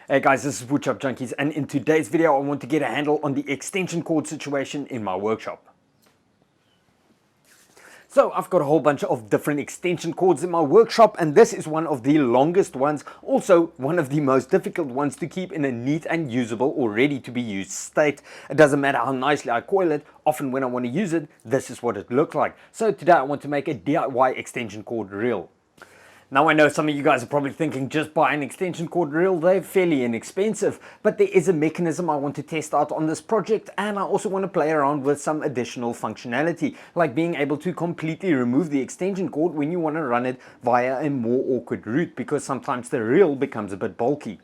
Hey guys, this is Woodshop Junkies, and in today's video I want to get a handle on the extension cord situation in my workshop. So I've got a whole bunch of different extension cords in my workshop, and this is one of the longest ones, also one of the most difficult ones to keep in a neat and usable or ready to be used state. It doesn't matter how nicely I coil it, often when I want to use it, this is what it looks like. So today I want to make a DIY extension cord reel. Now I know some of you guys are probably thinking just buy an extension cord reel, they're fairly inexpensive, but there is a mechanism I want to test out on this project, and I also want to play around with some additional functionality, like being able to completely remove the extension cord when you want to run it via a more awkward route, because sometimes the reel becomes a bit bulky.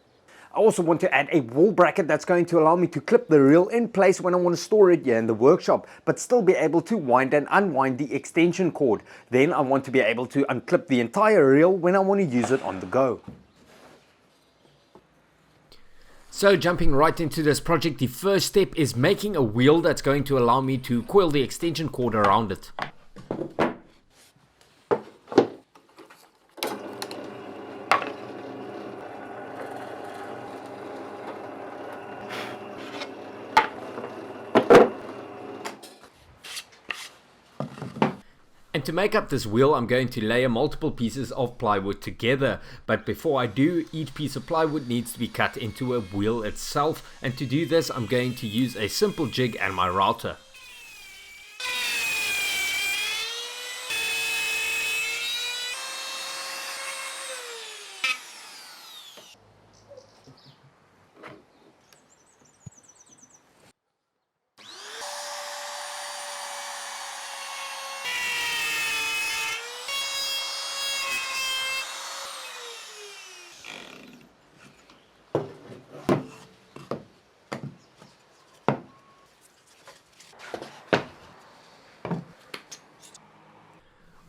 I also want to add a wall bracket that's going to allow me to clip the reel in place when I want to store it here in the workshop, but still be able to wind and unwind the extension cord. Then I want to be able to unclip the entire reel when I want to use it on the go. So jumping right into this project, the first step is making a wheel that's going to allow me to coil the extension cord around it. And to make up this wheel, I'm going to layer multiple pieces of plywood together. But before I do, each piece of plywood needs to be cut into a wheel itself. And to do this, I'm going to use a simple jig and my router.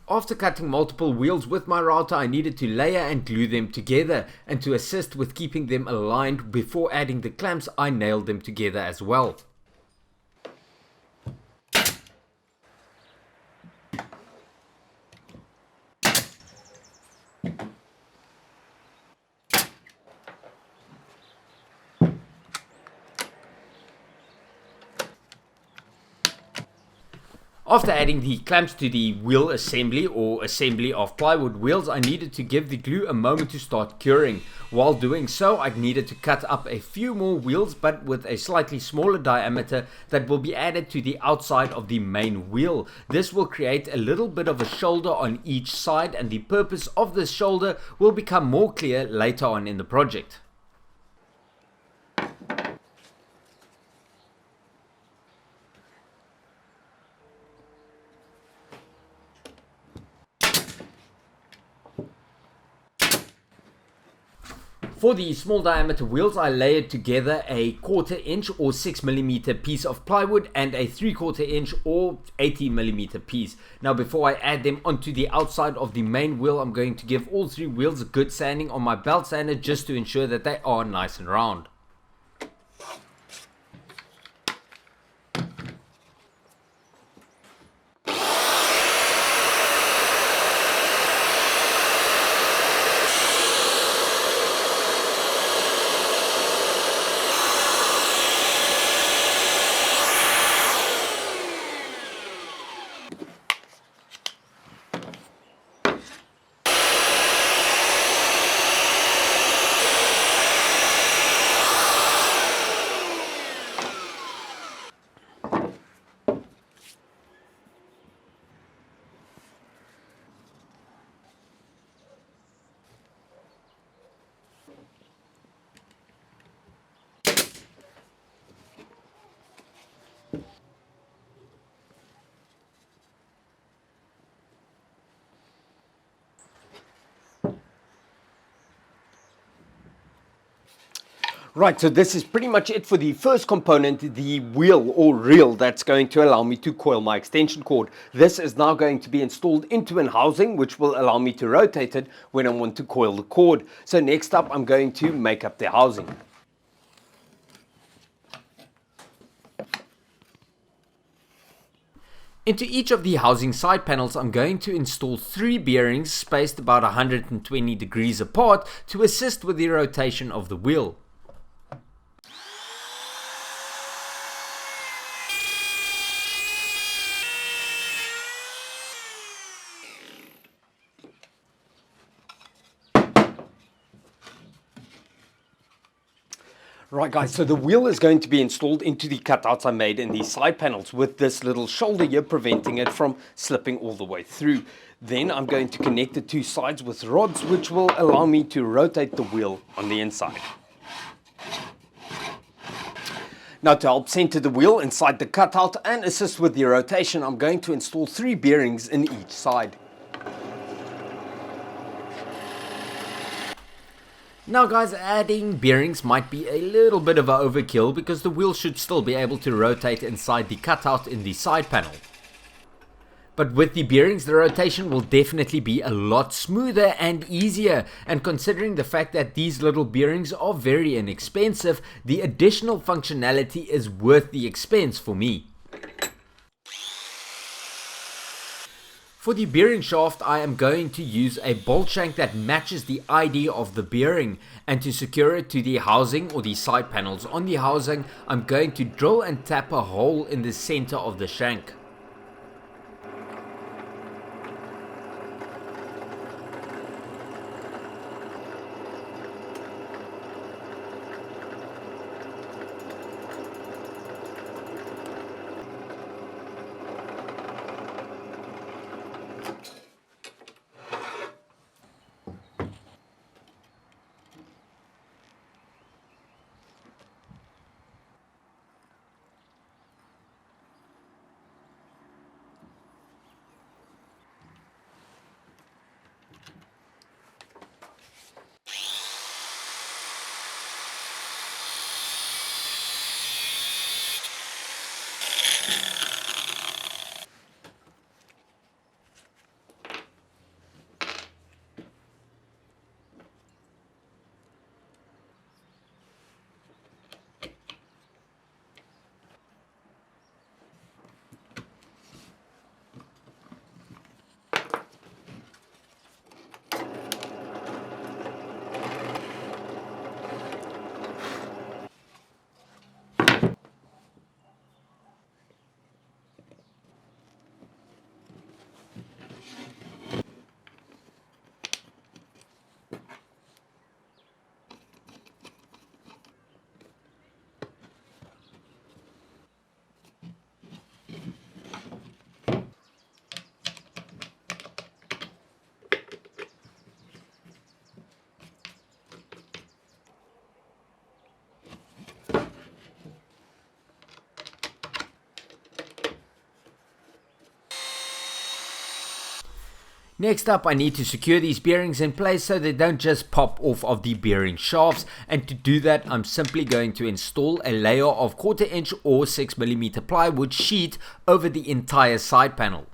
After cutting multiple wheels with my router, I needed to layer and glue them together, and to assist with keeping them aligned before adding the clamps, I nailed them together as well. After adding the clamps to the wheel assembly or assembly of plywood wheels, I needed to give the glue a moment to start curing. While doing so, I needed to cut up a few more wheels, but with a slightly smaller diameter, that will be added to the outside of the main wheel. This will create a little bit of a shoulder on each side, and the purpose of this shoulder will become more clear later on in the project. For the small diameter wheels, I layered together a 1/4 inch or 6mm piece of plywood and a 3/4 inch or 18mm piece. Now before I add them onto the outside of the main wheel, I'm going to give all three wheels a good sanding on my belt sander just to ensure that they are nice and round. Right, so this is pretty much it for the first component, the wheel or reel that's going to allow me to coil my extension cord. This is now going to be installed into an housing which will allow me to rotate it when I want to coil the cord. So next up I'm going to make up the housing. Into each of the housing side panels, I'm going to install 3 bearings spaced about 120 degrees apart to assist with the rotation of the wheel. Right guys, so the wheel is going to be installed into the cutouts I made in these side panels with this little shoulder here preventing it from slipping all the way through. Then I'm going to connect the two sides with rods which will allow me to rotate the wheel on the inside. Now to help center the wheel inside the cutout and assist with the rotation, I'm going to install 3 bearings in each side. Now guys, adding bearings might be a little bit of an overkill because the wheel should still be able to rotate inside the cutout in the side panel. But with the bearings, the rotation will definitely be a lot smoother and easier, and considering the fact that these little bearings are very inexpensive, the additional functionality is worth the expense for me. For the bearing shaft, I am going to use a bolt shank that matches the ID of the bearing, and to secure it to the housing or the side panels on the housing, I'm going to drill and tap a hole in the center of the shank. Next up, I need to secure these bearings in place so they don't just pop off of the bearing shafts, and to do that I'm simply going to install a layer of 1/4 inch or 6mm plywood sheet over the entire side panel.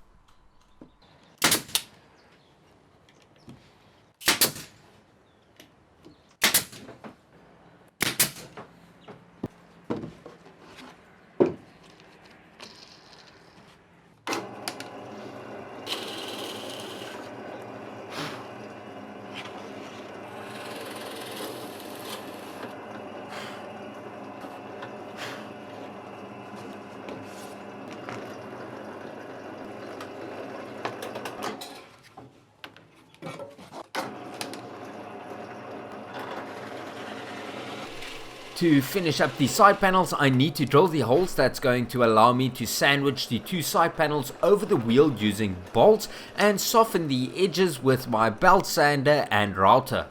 To finish up the side panels, I need to drill the holes that's going to allow me to sandwich the two side panels over the wheel using bolts and soften the edges with my belt sander and router.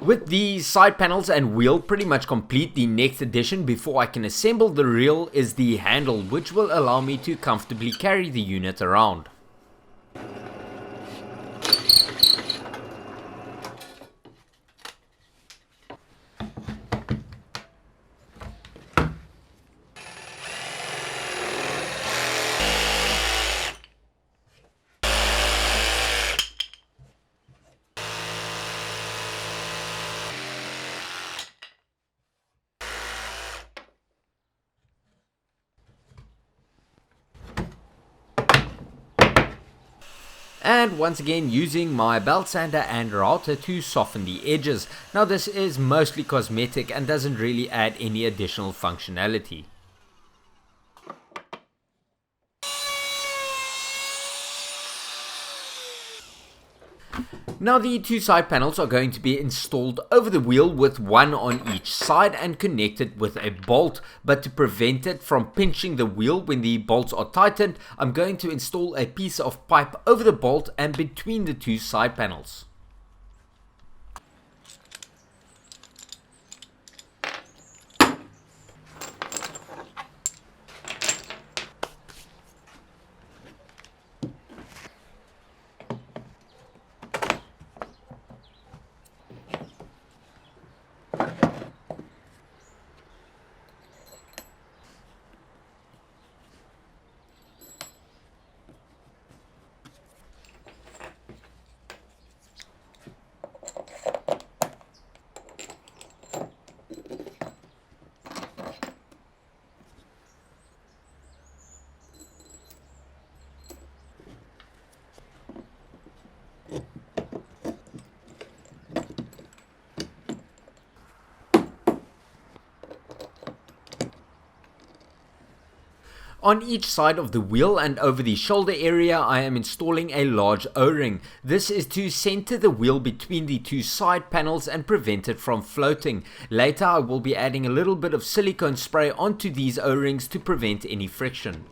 With the side panels and wheel pretty much complete, the next addition before I can assemble the reel is the handle, which will allow me to comfortably carry the unit around. And once again using my belt sander and router to soften the edges. Now this is mostly cosmetic and doesn't really add any additional functionality. Now the two side panels are going to be installed over the wheel with one on each side and connected with a bolt, but to prevent it from pinching the wheel when the bolts are tightened, I'm going to install a piece of pipe over the bolt and between the two side panels. On each side of the wheel and over the shoulder area I am installing a large O-ring. This is to center the wheel between the two side panels and prevent it from floating. Later I will be adding a little bit of silicone spray onto these O-rings to prevent any friction.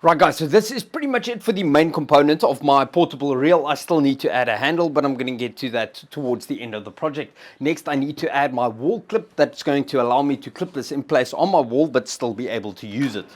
Right guys, so this is pretty much it for the main component of my portable reel. I still need to add a handle, but I'm going to get to that towards the end of the project. Next, I need to add my wall clip that's going to allow me to clip this in place on my wall, but still be able to use it.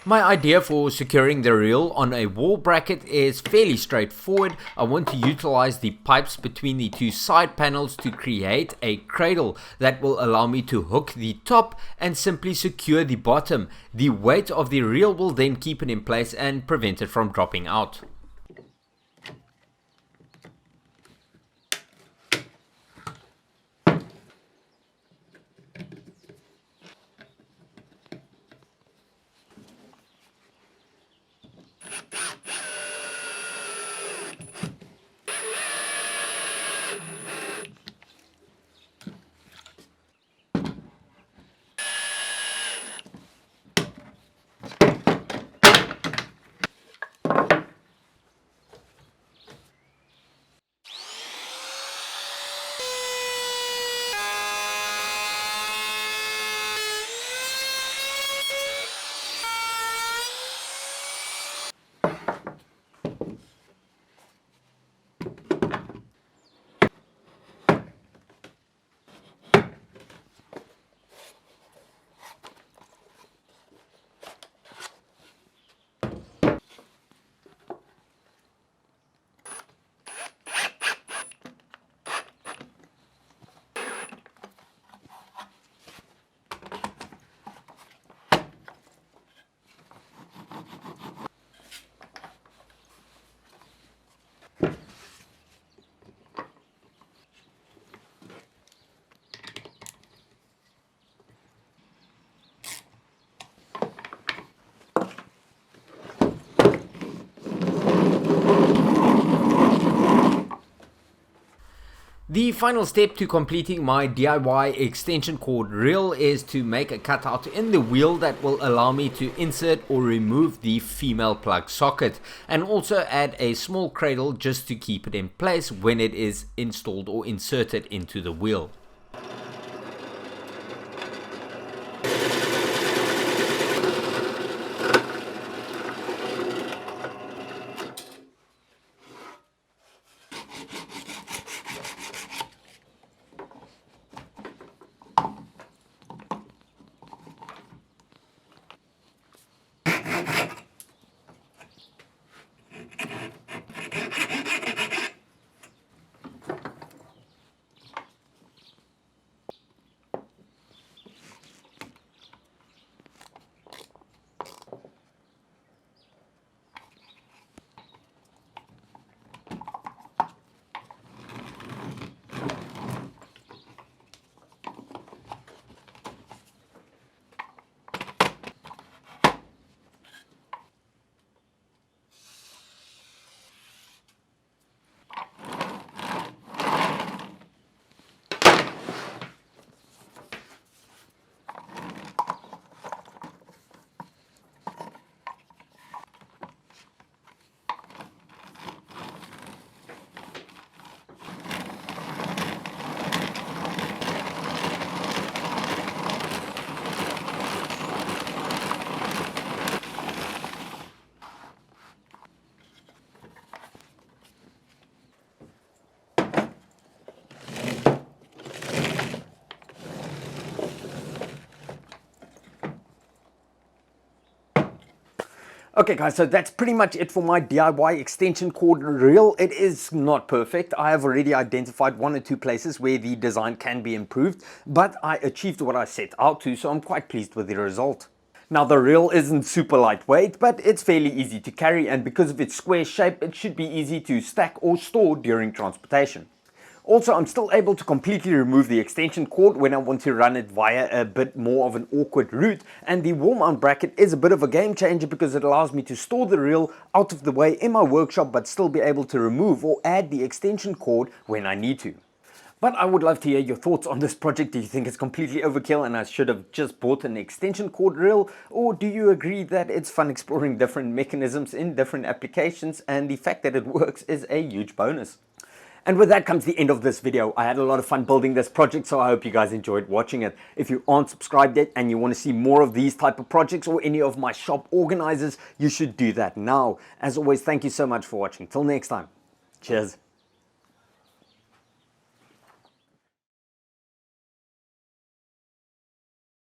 My idea for securing the reel on a wall bracket is fairly straightforward. I want to utilize the pipes between the two side panels to create a cradle that will allow me to hook the top and simply secure the bottom. The weight of the reel will then keep it in place and prevent it from dropping out. The final step to completing my DIY extension cord reel is to make a cutout in the wheel that will allow me to insert or remove the female plug socket, and also add a small cradle just to keep it in place when it is installed or inserted into the wheel. Okay guys, so that's pretty much it for my DIY extension cord reel. It is not perfect. I have already identified 1 or 2 places where the design can be improved, but I achieved what I set out to, so I'm quite pleased with the result. Now the reel isn't super lightweight, but it's fairly easy to carry, and because of its square shape, it should be easy to stack or store during transportation. Also, I'm still able to completely remove the extension cord when I want to run it via a bit more of an awkward route, and the wall mount bracket is a bit of a game changer because it allows me to store the reel out of the way in my workshop but still be able to remove or add the extension cord when I need to. But I would love to hear your thoughts on this project. Do you think it's completely overkill and I should have just bought an extension cord reel? Or do you agree that it's fun exploring different mechanisms in different applications, and the fact that it works is a huge bonus? And with that comes the end of this video. I had a lot of fun building this project, so I hope you guys enjoyed watching it. If you aren't subscribed yet and you want to see more of these type of projects or any of my shop organizers, you should do that now. As always, thank you so much for watching. Till next time. Cheers.